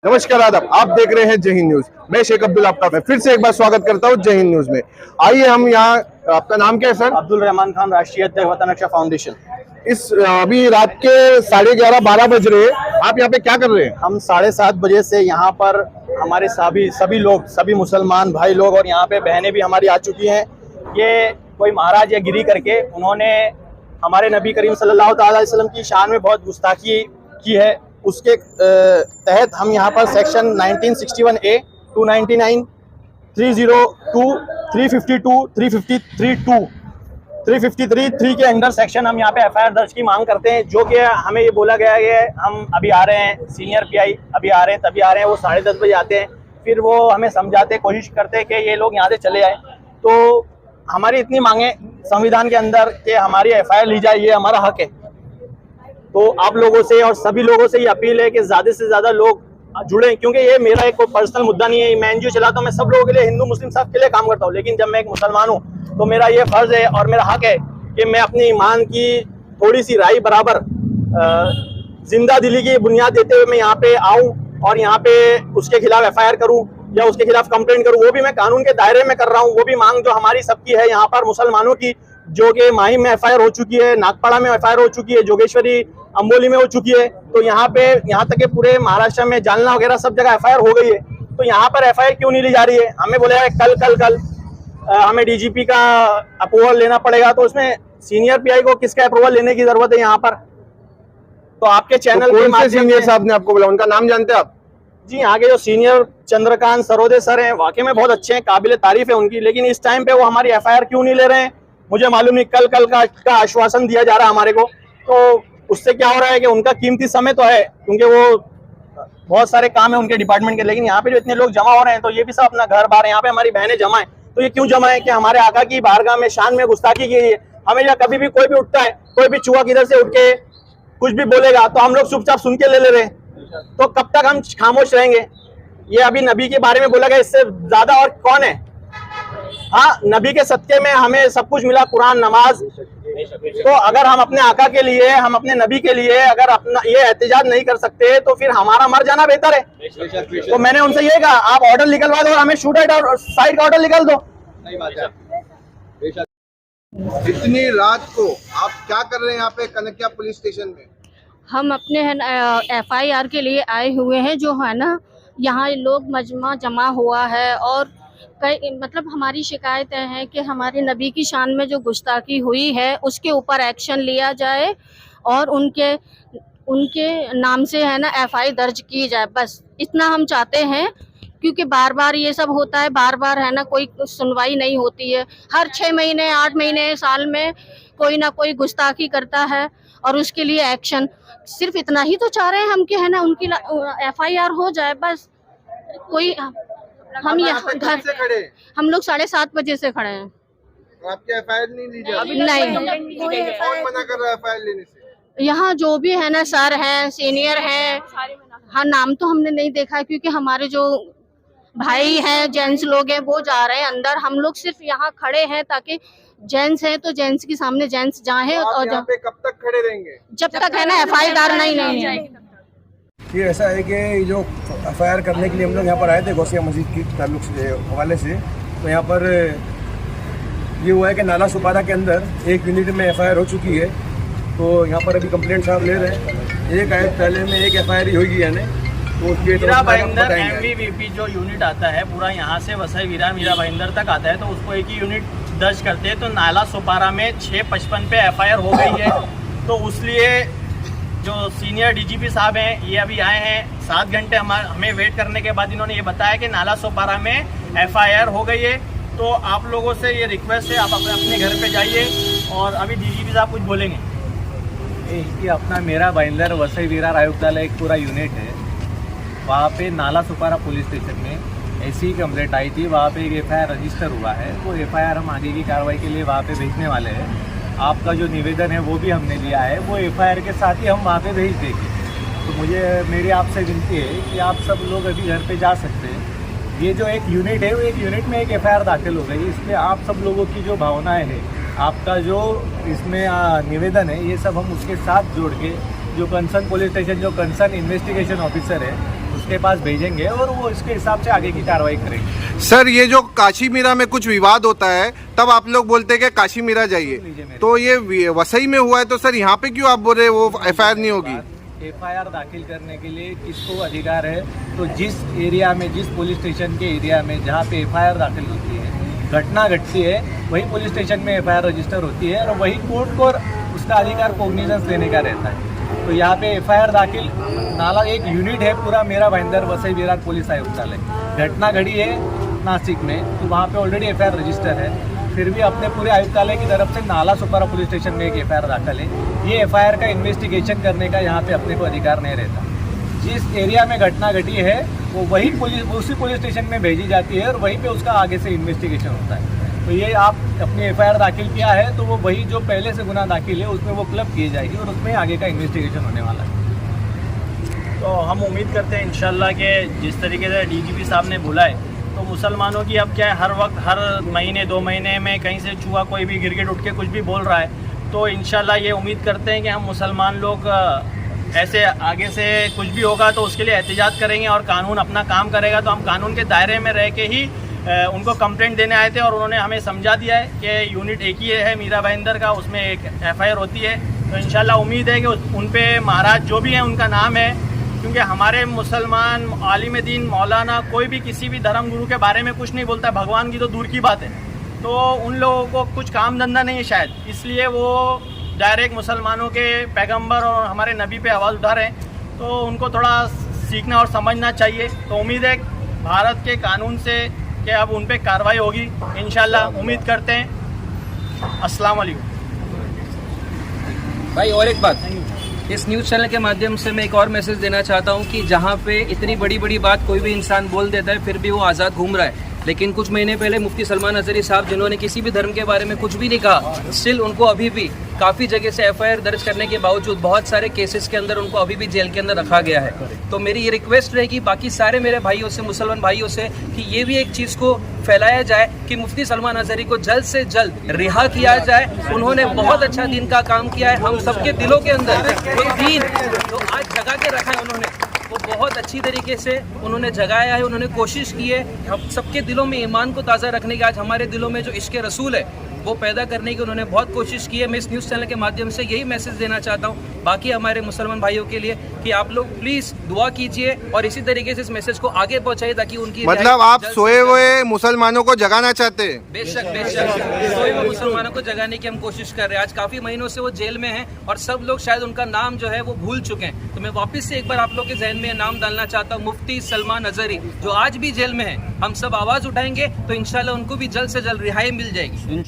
नमस्कार आदाब, आप देख रहे हैं जय हिंद न्यूज। मैं शेख अब्दुल आपका मैं फिर से एक बार स्वागत करता हूं जय हिंद न्यूज में। आइए हम यहाँ, आपका नाम क्या है सर? अब्दुल रहमान खान, राष्ट्रीय अध्यक्ष वतन रक्षा फाउंडेशन। अभी रात के 11:30-12 बज रहे हैं, आप यहाँ पे क्या कर रहे हैं? हम 7:30 बजे से यहाँ पर हमारे सभी लोग, सभी मुसलमान भाई लोग और यहाँ पे बहनें भी हमारी आ चुकी हैं। ये कोई महाराज या गिरी करके उन्होंने हमारे नबी करीम सल्लल्लाहु अलैहि वसल्लम की शान में बहुत गुस्ताखी की है। उसके तहत हम यहाँ पर सेक्शन 1961A, 299, 302, 352, 353 के अंडर सेक्शन हम यहाँ पे FIR दर्ज की मांग करते हैं। जो कि हमें ये बोला गया है हम अभी आ रहे हैं, सीनियर PI अभी आ रहे हैं, तभी आ रहे हैं। वो 10:30 बजे आते हैं, फिर वो हमें समझाते, कोशिश करते हैं कि ये लोग यहाँ से चले जाएं। तो हमारी इतनी मांगे संविधान के अंदर कि हमारी FIR ली जाए, ये हमारा हक है। तो आप लोगों से और सभी लोगों से ये अपील है कि ज़्यादा से ज़्यादा लोग जुड़ें, क्योंकि ये मेरा एक पर्सनल मुद्दा नहीं है। मैं NGO चलाता हूँ, मैं सब लोगों के लिए, हिंदू मुस्लिम सब के लिए काम करता हूँ, लेकिन जब मैं एक मुसलमान हूँ तो मेरा ये फ़र्ज़ है और मेरा हक है कि मैं अपनी ईमान की थोड़ी सी राय बराबर जिंदा दिली की बुनियाद देते हुए मैं यहाँ पे आऊँ और यहाँ पे उसके खिलाफ FIR करूँ या उसके खिलाफ कंप्लेंट करूँ। वो भी मैं कानून के दायरे में कर रहा हूँ। वो भी मांग जो हमारी सबकी है यहाँ पर मुसलमानों की, जो कि माहिम में FIR हो चुकी है, नागपाड़ा में FIR हो चुकी है, जोगेश्वरी अंबोली में हो चुकी है। तो यहाँ तक के पूरे महाराष्ट्र में जालना वगैरह सब जगह FIR हो गई है। तो यहाँ पर FIR क्यों नहीं ली जा रही है? हमें बोला है कल हमें DGP का अप्रूवल लेना पड़ेगा। तो उसमें सीनियर PI को किसका अप्रूवल लेने की जरूरत है यहाँ पर? तो आपके चैनल तो कौन से सीनियर साहब ने आपको बोला, उनका नाम जानते हैं आप? जी, आगे जो सीनियर चंद्रकांत सरोदे सर हैं, वाकई में बहुत अच्छे हैं, काबिल तारीफ है उनकी, लेकिन इस टाइम पे वो हमारी FIR क्यों नहीं ले रहे हैं मुझे मालूम नहीं। कल का आश्वासन दिया जा रहा है हमारे को, तो उससे क्या हो रहा है कि उनका कीमती समय तो है, क्योंकि वो बहुत सारे काम है उनके डिपार्टमेंट के, लेकिन यहाँ पे जो इतने लोग जमा हो रहे हैं तो ये भी सब अपना घर बार, यहाँ पे हमारी बहनें जमा है। तो ये क्यों जमा है कि हमारे आका की बारगाह में शान में गुस्ताखी की है। हमें या कभी भी कोई भी उठता है, कोई भी चूहा किधर से उठ के कुछ भी बोलेगा तो हम लोग चुपचाप सुन के ले रहे हैं। तो कब तक हम खामोश रहेंगे? ये अभी नबी के बारे में बोला गया, इससे ज्यादा और कौन है? हाँ, नबी के सदके में हमें सब कुछ मिला, कुरान, नमाज। तो अगर हम अपने आका के लिए, हम अपने नबी के लिए अगर अपना ये एहतिजाज नहीं कर सकते तो फिर हमारा मर जाना बेहतर है। तो मैंने उनसे ये कहा, आप ऑर्डर निकलवा दो और हमें शूट आउट साइड का ऑर्डर निकल दो। इतनी रात को आप क्या कर रहे हैं यहाँ पे कनकिया पुलिस स्टेशन में? हम अपने FIR के लिए आए हुए हैं। जो है ना, यहाँ लोग मजमा जमा हुआ है और कई मतलब हमारी शिकायतें हैं कि हमारे नबी की शान में जो गुस्ताखी हुई है उसके ऊपर एक्शन लिया जाए और उनके नाम से है ना FIR दर्ज की जाए। बस इतना हम चाहते हैं, क्योंकि बार बार ये सब होता है, बार बार है ना कोई सुनवाई नहीं होती है। हर 6 महीने, 8 महीने, साल में कोई ना कोई गुस्ताखी करता है और उसके लिए एक्शन। सिर्फ इतना ही तो चाह रहे हैं हम कि है ना उनकी FIR हो जाए बस। कोई हम यहाँ घर से खड़े, हम लोग 7:30 बजे से खड़े हैं। तो आपकी FIR नहीं ली जा रही? नहीं, कौन मना कर रहा है FIR लेने से? यहाँ जो भी है ना सर हैं, सीनियर हैं। हाँ, नाम तो हमने नहीं देखा है, क्योंकि हमारे जो भाई हैं, जेंट्स लोग हैं, वो जा रहे हैं अंदर। हम लोग सिर्फ यहाँ खड़े हैं ताकि जेंट्स हैं तो जेंट्स के सामने जेंट्स जाएं। तो और यहाँ पे कब तक खड़े रहेंगे? जब तक है ना FIR नहीं है। ये ऐसा है कि जो FIR करने के लिए हम लोग यहाँ पर आए थे गौसिया मस्जिद की ताल्लुक से हवाले से, तो यहाँ पर ये हुआ है कि नाला सुपारा के अंदर एक यूनिट में FIR हो चुकी है। तो यहाँ पर अभी कंप्लेंट साहब ले रहे हैं। एक आए पहले में एक FIR होगी, यानी तो उसके मीरा भाईंदर MVVP जो यूनिट आता है पूरा यहाँ से वसई मीरा भाईंदर तक आता है, तो उसको एक ही यूनिट दर्ज करते हैं। तो नाला सुपारा में 6:55 पे FIR हो गई है। तो उसलिए जो सीनियर DGP साहब हैं ये अभी आए हैं। 7 घंटे हमें वेट करने के बाद इन्होंने ये बताया कि नाला सोपारा में FIR हो गई है। तो आप लोगों से ये रिक्वेस्ट है, आप अपने घर पे जाइए और अभी DGP साहब कुछ बोलेंगे। कि अपना मेरा भाईंदर वसई विरार आयुक्तालय एक पूरा यूनिट है, वहाँ पे नाला सुपारा पुलिस स्टेशन में ऐसी ही कंप्लेंट आई थी। वहाँ पे एक FIR रजिस्टर हुआ है। वो FIR हम आगे की कार्रवाई के लिए वहाँ पे भेजने वाले हैं। आपका जो निवेदन है वो भी हमने लिया है, वो FIR के साथ ही हम वहाँ पे भेज देंगे। तो मेरी आपसे विनती है कि आप सब लोग अभी घर पे जा सकते हैं। ये जो एक यूनिट है वो एक यूनिट में एक FIR दाखिल हो गई, इसलिए आप सब लोगों की जो भावनाएं हैं, आपका जो इसमें निवेदन है, ये सब हम उसके साथ जोड़ के जो कंसर्न पुलिस स्टेशन, जो कंसर्न इन्वेस्टिगेशन ऑफिसर है, उसके पास भेजेंगे और वो इसके हिसाब से आगे की कार्रवाई करेंगे। सर ये जो काशी मीरा में कुछ विवाद होता है तब आप लोग बोलते हैं कि काशी मीरा जाइए, तो ये वसई में हुआ है तो सर यहाँ पे क्यों आप बोल रहे हैं वो एफआईआर नहीं होगी? एफआईआर दाखिल करने के लिए किसको अधिकार है? तो जिस एरिया में, जिस पुलिस स्टेशन के एरिया में जहाँ पे एफआईआर दाखिल होती है, घटना घटती है, वही पुलिस स्टेशन में एफआईआर रजिस्टर होती है और वही कोर्ट को उसका अधिकार कॉग्निजेंस लेने का रहता है। तो यहाँ पे एफआईआर दाखिल नाला एक यूनिट है पूरा मेरा भाईंदर वसई विरार पुलिस आयुक्तालय। घटना घड़ी है नासिक में, तो वहाँ पे ऑलरेडी एफआईआर रजिस्टर है। फिर भी अपने पूरे आयुक्तालय की तरफ से नाला सुपारा पुलिस स्टेशन में एक एफआईआर दाखिल है। ये एफआईआर का इन्वेस्टिगेशन करने का यहाँ पे अपने को अधिकार नहीं रहता। जिस एरिया में घटना घटी है वो वही उसी पुलिस स्टेशन में भेजी जाती है और वहीं पे उसका आगे से इन्वेस्टिगेशन होता है। तो ये आप अपनी एफआईआर दाखिल किया है तो वो वही जो पहले से गुनाह दाखिल है उसमें वो क्लब की जाएगी और उसमें आगे का इन्वेस्टिगेशन होने वाला है। तो हम उम्मीद करते हैं इंशाल्लाह कि जिस तरीके से डीजीपी साहब ने बोला है, तो मुसलमानों की अब क्या है, हर वक्त हर महीने 2 महीने में कहीं से चूहा कोई भी गिरगिट उठ के कुछ भी बोल रहा है, तो इंशाल्लाह ये उम्मीद करते हैं कि हम मुसलमान लोग ऐसे आगे से कुछ भी होगा तो उसके लिए एहतिजात करेंगे और कानून अपना काम करेगा। तो हम कानून के दायरे में रह के ही उनको कंप्लेंट देने आए थे और उन्होंने हमें समझा दिया है कि यूनिट एक ही है मीरा भाईंदर का, उसमें एक एफआईआर होती है। तो इंशाल्लाह उम्मीद है कि उन पे महाराज जो भी हैं उनका नाम है, क्योंकि हमारे मुसलमान आलिम दीन मौलाना कोई भी किसी भी धर्म गुरु के बारे में कुछ नहीं बोलता है, भगवान की तो दूर की बात है। तो उन लोगों को कुछ काम धंधा नहीं है शायद, इसलिए वो डायरेक्ट मुसलमानों के पैगंबर और हमारे नबी पे आवाज़ उठा रहे हैं। तो उनको थोड़ा सीखना और समझना चाहिए। तो उम्मीद है भारत के कानून से कि अब उन पे कार्रवाई होगी इंशाल्लाह, उम्मीद करते हैं। अस्सलाम वालेकुम भाई। और एक बात, इस न्यूज़ चैनल के माध्यम से मैं एक और मैसेज देना चाहता हूं कि जहां पे इतनी बड़ी बड़ी बात कोई भी इंसान बोल देता है फिर भी वो आज़ाद घूम रहा है, लेकिन कुछ महीने पहले मुफ्ती सलमान अजहरी साहब जिन्होंने किसी भी धर्म के बारे में कुछ भी नहीं कहा, स्टिल उनको अभी भी काफ़ी जगह से एफआईआर दर्ज करने के बावजूद बहुत सारे केसेस के अंदर उनको अभी भी जेल के अंदर रखा गया है। तो मेरी ये रिक्वेस्ट रहेगी बाकी सारे मेरे भाइयों से, मुसलमान भाइयों से, कि ये भी एक चीज़ को फैलाया जाए कि मुफ्ती सलमान अजहरी को जल्द से जल्द रिहा किया जाए। उन्होंने बहुत अच्छा दीन का काम किया है, हम सबके दिलों के अंदर वो दीन जो आज जगा के रखा है उन्होंने, वो बहुत अच्छी तरीके से उन्होंने जगाया है। उन्होंने कोशिश की है हम सबके दिलों में ईमान को ताज़ा रखने की, आज हमारे दिलों में जो इश्क़ रसूल है वो पैदा करने की उन्होंने बहुत कोशिश की है। मैं इस न्यूज़ चैनल के माध्यम से यही मैसेज देना चाहता हूँ बाकी हमारे मुसलमान भाइयों के लिए कि आप लोग प्लीज़ दुआ कीजिए और इसी तरीके से इस मैसेज को आगे पहुँचाइए ताकि उनकी, मतलब आप सोए हुए मुसलमानों को जगाना चाहते हैं? बेशक बेशक, सोए हुए मुसलमानों को जगाने की हम कोशिश कर रहे हैं। आज काफ़ी महीनों से वो जेल में हैं और सब लोग शायद उनका नाम जो है वो भूल चुके हैं। तो मैं वापस से एक बार आप लोग के जहन में नाम डालना चाहता हूँ, मुफ्ती सलमान अजहरी जो आज भी जेल में है। हम सब आवाज़ उठाएंगे तो इंशाल्लाह उनको भी जल्द से जल्द रिहाई मिल जाएगी।